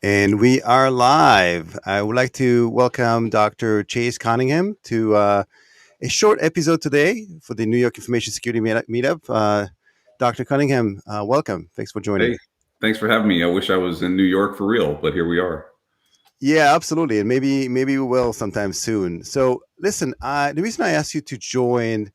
And we are live. I would like to welcome Dr. Chase Cunningham to a short episode today for the New York Information Security Meetup. Dr. Cunningham, welcome. Thanks for joining. Hey, thanks for having me. I wish I was in New York for real, but here we are. Yeah, absolutely, and maybe we will sometime soon. So, listen, the reason I asked you to join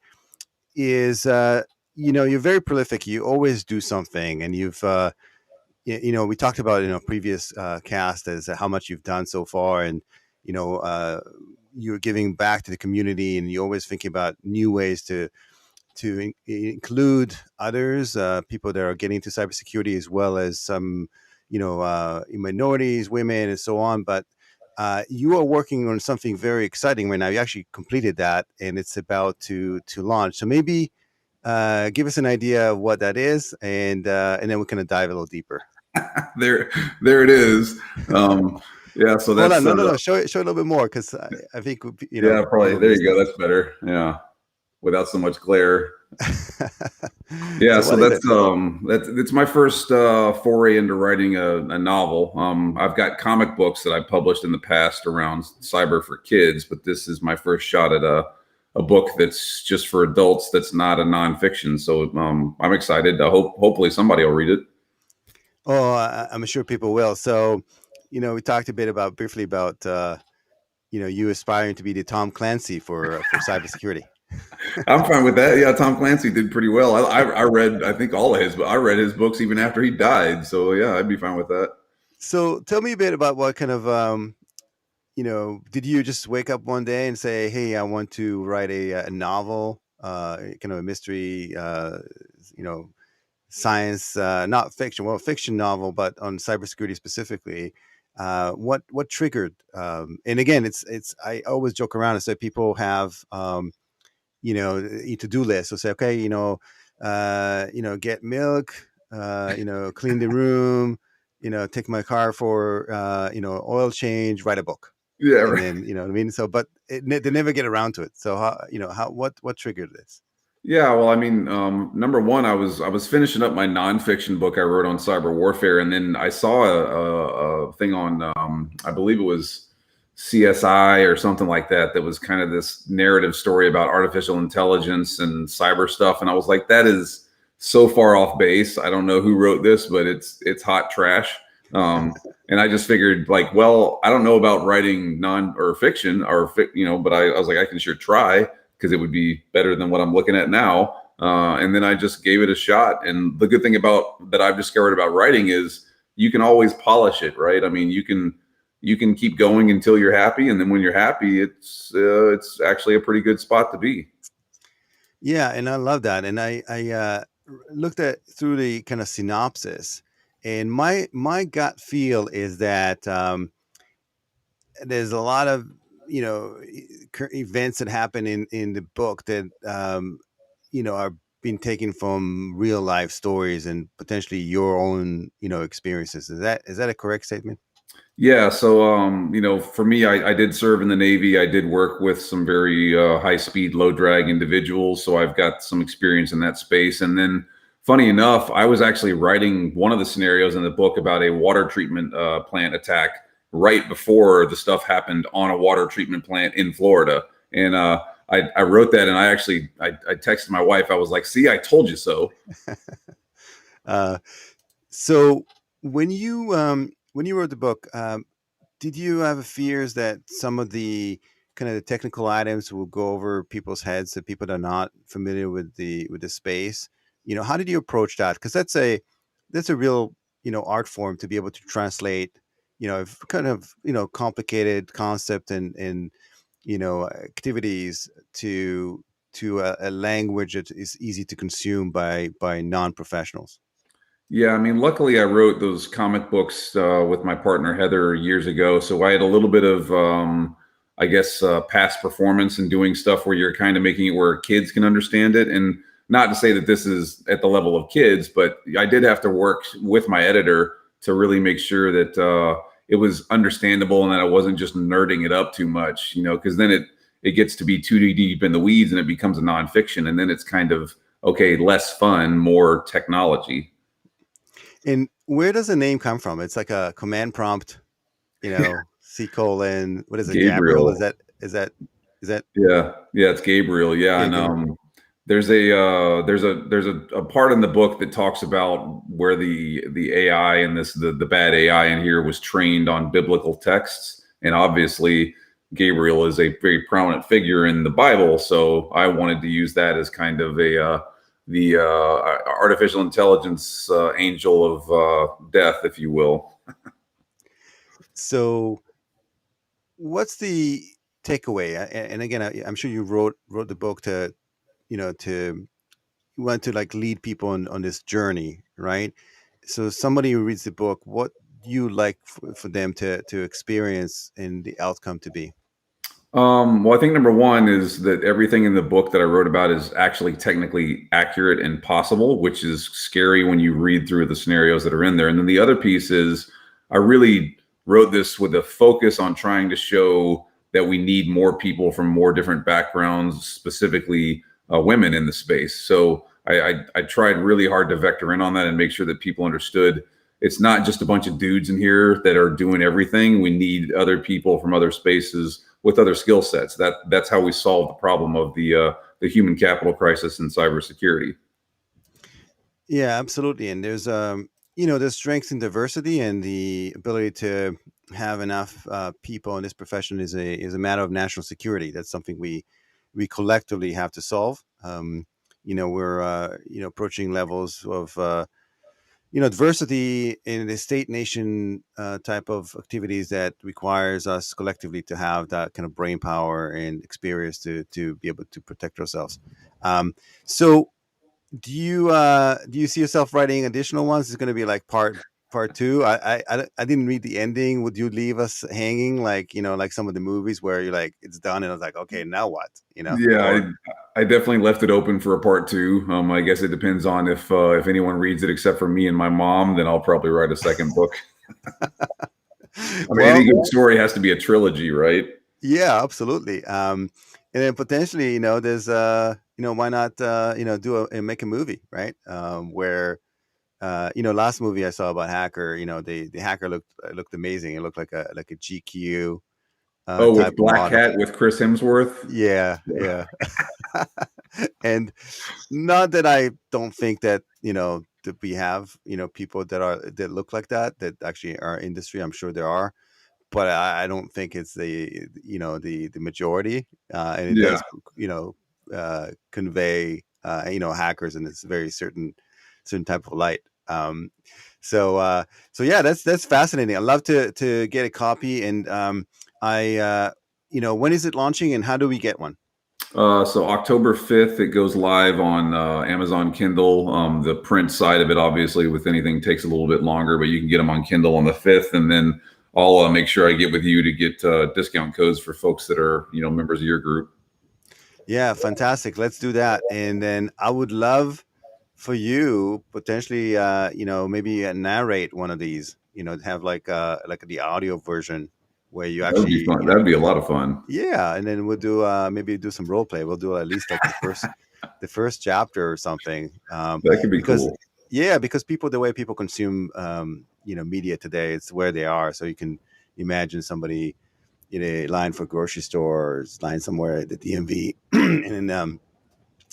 is, you're very prolific. You always do something, and we talked about in a previous cast as how much you've done so far, and you know you're giving back to the community, and you're always thinking about new ways to include others, people that are getting into cybersecurity, as well as some minorities, women, and so on. But you are working on something very exciting right now. You actually completed that, and it's about to launch. So maybe give us an idea of what that is, and then we're going to dive a little deeper. there, there it is. Yeah, so Hold that's on, no. Show it a little bit more, because I think yeah, probably people there you missed go. that. That's better. Yeah, without so much glare. Yeah, So so what is it? that's it's my first foray into writing a novel. I've got comic books that I published in the past around cyber for kids, but this is my first shot at a book that's just for adults. That's not a nonfiction. So I'm excited. Hopefully somebody will read it. Oh, I'm sure people will. So, we talked a bit briefly about you aspiring to be the Tom Clancy for cybersecurity. I'm fine with that. Yeah, Tom Clancy did pretty well. I read, I think all of his, but I read his books even after he died. So yeah, I'd be fine with that. So, tell me a bit about what kind of did you just wake up one day and say, "Hey, I want to write a novel, kind of a mystery, you know, science, not fiction, well, fiction novel, but on cybersecurity specifically." What triggered? And again, it's I always joke around and say people have a to-do list. So say, okay, get milk, clean the room, take my car for oil change, write a book, Yeah, and right. then what I mean. So, but they never get around to it. So what triggered this? Yeah, well, I mean, number one, I was finishing up my nonfiction book I wrote on cyber warfare, and then I saw a thing on, I believe it was CSI or something like that, that was kind of this narrative story about artificial intelligence and cyber stuff, and I was like, that is so far off base. I don't know who wrote this, but it's hot trash. And I just figured, like, well, I don't know about writing non or fiction but I was like, I can sure try because it would be better than what I'm looking at now. And then I just gave it a shot. And the good thing about that I've discovered about writing is you can always polish it, right? I mean, you can keep going until you're happy, and then when you're happy, it's actually a pretty good spot to be. Yeah, and I love that. And I looked at through the kind of synopsis, and my gut feel is that there's a lot of events that happen in the book that are being taken from real life stories and potentially your own experiences. Is that a correct statement? Yeah, so for me, I did serve in the Navy. I did work with some very high speed, low drag individuals, so I've got some experience in that space. And then, funny enough, I was actually writing one of the scenarios in the book about a water treatment plant attack right before the stuff happened on a water treatment plant in Florida. And I wrote that, and I texted my wife. I was like, "See, I told you so." uh, so when you wrote the book, did you have fears that some of the kind of the technical items will go over people's heads, that people that are not familiar with the space? How did you approach that? Because that's a real art form to be able to translate kind of complicated concept and activities to a language that is easy to consume by non-professionals. Yeah, I mean, luckily I wrote those comic books with my partner Heather years ago, so I had a little bit of, I guess, past performance and doing stuff where you're kind of making it where kids can understand it. And not to say that this is at the level of kids, but I did have to work with my editor to really make sure that it was understandable and that I wasn't just nerding it up too much, because then it gets to be too deep in the weeds and it becomes a nonfiction, and then it's kind of okay, less fun, more technology. And where does the name come from? It's like a command prompt, C colon, what is it, Gabriel? Gabriel. Is that Yeah, it's Gabriel. Yeah, yeah, and Gabriel? there's a part in the book that talks about where the AI and the bad AI in here was trained on biblical texts, and obviously Gabriel is a very prominent figure in the Bible. So I wanted to use that as kind of a the artificial intelligence angel of death, if you will. So what's the takeaway? And again, I'm sure you wrote the book to, to you want to like lead people on this journey, right? So somebody who reads the book, what do you like for them to experience and the outcome to be? Well, I think number one is that everything in the book that I wrote about is actually technically accurate and possible, which is scary when you read through the scenarios that are in there. And then the other piece is I really wrote this with a focus on trying to show that we need more people from more different backgrounds, specifically women in the space. So I tried really hard to vector in on that and make sure that people understood it's not just a bunch of dudes in here that are doing everything. We need other people from other spaces with other skill sets. That's how we solve the problem of the human capital crisis in cybersecurity. Yeah, absolutely. And there's there's strength in diversity, and the ability to have enough people in this profession is a matter of national security. That's something we collectively have to solve. We're approaching levels of diversity in the state nation type of activities that requires us collectively to have that kind of brain power and experience to be able to protect ourselves. Um, so do you see yourself writing additional ones? It's going to be like part two. I didn't read the ending. Would you leave us hanging like like some of the movies where you're like it's done and I was like okay now what Yeah, or I definitely left it open for a part two. I guess it depends on if anyone reads it except for me and my mom, then I'll probably write a second book. I mean, any well good story has to be a trilogy, right? yeah absolutely. And then potentially there's why not make a movie right where last movie I saw about hacker, the hacker looked amazing. It looked like a GQ Oh, type with of Black model. Cat with Chris Hemsworth. Yeah, yeah. And not that I don't think that that we have people that look like that actually are industry. I'm sure there are, but I don't think it's the majority, and it Yeah. does convey hackers in this very certain type of light. So so yeah, that's fascinating. I'd love to get a copy, and I when is it launching, and how do we get one? So October 5th, it goes live on Amazon Kindle. The print side of it, obviously, with anything takes a little bit longer, but you can get them on Kindle on the 5th. And then I'll make sure I get with you to get discount codes for folks that are, members of your group. Yeah, fantastic. Let's do that. And then I would love for you potentially, maybe narrate one of these. Have like the audio version where you That would be actually, fun. That would be a lot of fun. yeah, and then we'll do maybe do some role play. We'll do at least like the first chapter or something. That could be Because cool. yeah, because people the way people consume media today, it's where they are. So you can imagine somebody in a line for grocery stores, line somewhere at the DMV, and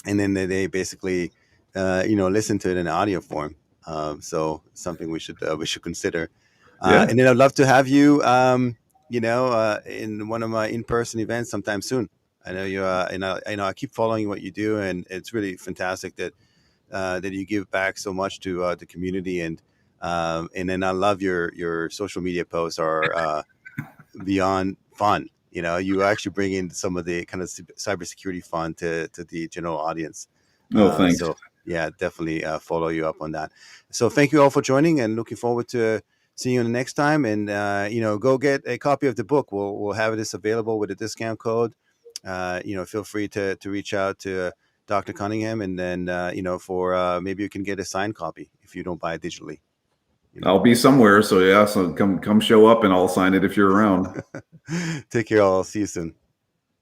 then they basically listen to it in audio form. So something we should consider. Yeah. And then I'd love to have you in one of my in-person events sometime soon. I know you I keep following what you do, and it's really fantastic that you give back so much to the community, and then I love your social media posts are beyond fun. You actually bring in some of the kind of cybersecurity fun to the general audience. No, thanks. So yeah, definitely follow you up on that. So thank you all for joining, and looking forward to seeing you the next time. And go get a copy of the book. We'll have this available with a discount code. Feel free to reach out to Dr. Cunningham, and then for maybe you can get a signed copy if you don't buy it digitally. I'll be somewhere. So yeah, so come show up and I'll sign it if you're around. Take care, all. See you soon.